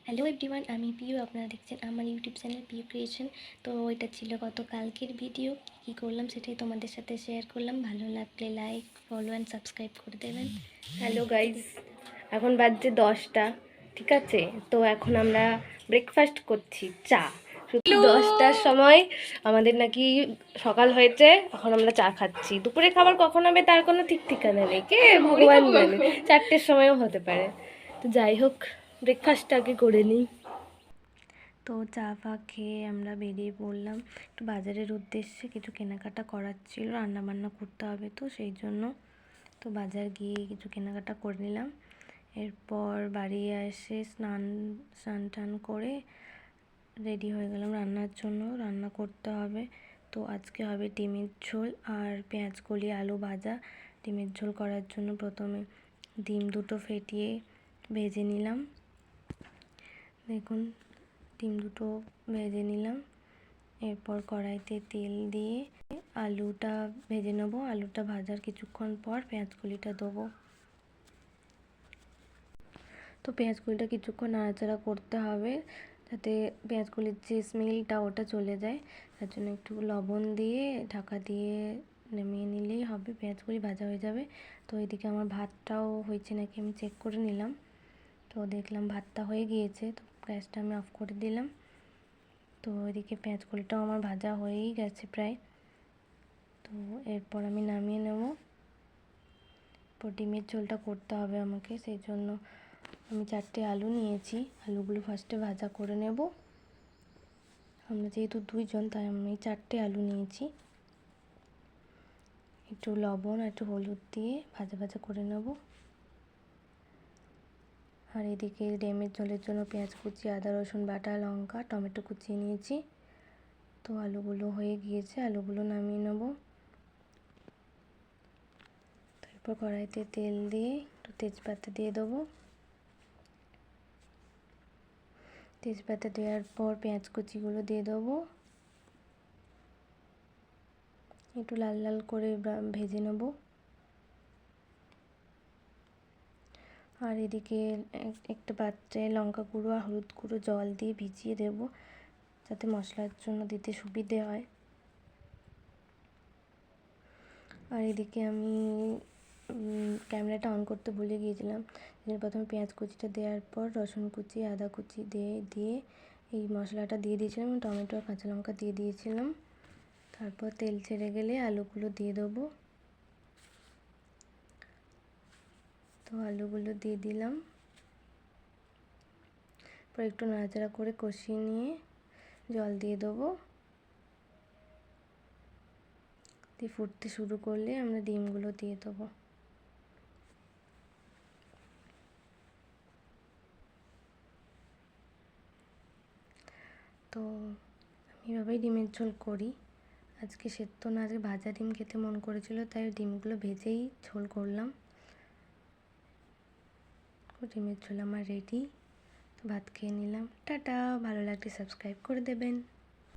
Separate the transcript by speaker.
Speaker 1: Hello everyone, আমি পিউ। আপনারা দেখছেন আমার ইউটিউব চ্যানেল পিউ ক্রিয়েশন। তো এটা ছিল গতকালকের ভিডিও। কী করলাম সেটাই তোমাদের সাথে শেয়ার করলাম। ভালো লাগলে লাইক, ফলো অ্যান্ড সাবস্ক্রাইব করে দেবেন।
Speaker 2: হ্যালো গাইজ, এখন বাজছে 10টা, ঠিক আছে? তো এখন আমরা ব্রেকফাস্ট করছি, চা। 10টার সময় আমাদের নাকি সকাল হয়েছে, এখন আমরা চা খাচ্ছি। দুপুরে খাবার কখন হবে তার কোনো ঠিক ঠিকানা নেই, কে ভগবান জানে, 4টের সময়ও হতে পারে। তো যাই হোক, ব্রেকফাস্টটা আগে করে নিই।
Speaker 1: তো চা ফা খেয়ে আমরা বেরিয়ে পড়লাম একটু বাজারের উদ্দেশ্যে। কিছু কেনাকাটা করার ছিল, রান্নাবান্না করতে হবে তো সেই জন্য। তো বাজার গিয়ে কিছু কেনাকাটা করে নিলাম। এরপর বাড়ি এসে স্নান টান করে রেডি হয়ে গেলাম রান্নার জন্য। রান্না করতে হবে। তো আজকে হবে ডিমের ঝোল আর পেঁয়াজ কলি আলু ভাজা। ডিমের ঝোল করার জন্য প্রথমে ডিম দুটো ফেটিয়ে ভেজে নিলাম। দেখুন, ডিম দুটো ভেজে নিলাম। এরপর কড়াইতে তেল দিয়ে আলুটা ভেজে নেবো। আলুটা ভাজার কিছুক্ষণ পর পেঁয়াজ কলিটা দেবো। তো পেঁয়াজ কলিটা কিছুক্ষণ নাড়াচাড়া করতে হবে যাতে পেঁয়াজ কলির যে স্মেলটা ওটা চলে যায়। তার জন্য একটু লবণ দিয়ে ঢাকা দিয়ে নামিয়ে নিলেই হবে, পেঁয়াজ কলি ভাজা হয়ে যাবে। তো এদিকে আমার ভাতটাও হয়েছে নাকি আমি চেক করে নিলাম। তো দেখলাম ভাতটা হয়ে গিয়েছে, তো গ্যাসটা আমি অফ করে দিলাম। তো এদিকে পেঁয়াজ কলিটাও আমার ভাজা হয়েই গেছে প্রায়। তো এরপর আমি নামিয়ে নেব। এরপর ডিমের ঝোলটা করতে হবে আমাকে, সেই জন্য আমি 4টে আলু নিয়েছি। আলুগুলো ফার্স্টে ভাজা করে নেব। আমরা যেহেতু 2 জন তাই আমি 4টে আলু নিয়েছি। একটু লবণ আর একটু হলুদ দিয়ে ভাজা ভাজা করে নেব। আর এদিকে ডিমের ঝোলের জন্য পেঁয়াজ কুচি, আদা রসুন বাটা, লঙ্কা, টমেটো কুচিয়ে নিয়েছি। তো আলুগুলো হয়ে গিয়েছে, আলুগুলো নামিয়ে নেব। তারপর কড়াইতে তেল দিয়ে একটু তেজপাতা দিয়ে দেবো। তেজপাতা দেওয়ার পর পেঁয়াজ কুচিগুলো দিয়ে দেবো। একটু লাল লাল করে ভেজে নেব। আর এদিকে একটা পাত্রে লঙ্কা গুঁড়ো আর হলুদ গুঁড়ো জল দিয়ে ভিজিয়ে দেব যাতে মশলার জন্য দিতে সুবিধে হয়। আর এদিকে আমি ক্যামেরাটা অন করতে ভুলে গিয়েছিলাম। প্রথমে পেঁয়াজ কুচিটা দেওয়ার পর রসুন কুচি, আদা কুচি দিয়ে এই মশলাটা দিয়ে দিয়েছিলাম। টমেটো আর কাঁচা লঙ্কা দিয়ে দিয়েছিলাম। তারপর তেল ছেড়ে গেলে আলুগুলো দিয়ে দেবো। তো আলুগুলো দিয়ে দিলাম। পর একটু নাড়াচাড়া করে কষিয়ে নিয়ে জল দিয়ে দেবো। দিয়ে ফুটতে শুরু করলে আমরা ডিমগুলো দিয়ে দেবো। তো আমি এভাবেই ডিমের ঝোল করি। আজকে সেদ্ধ না, আজকে ভাজা ডিম খেতে মন করেছিল তাই ডিমগুলো ভেজেই ঝোল করলাম। ডিমের ঝোল আমার রেডি। তো ভাত খেয়ে নিলাম। টাটা। ভালো লাগলে সাবস্ক্রাইব করে দেবেন।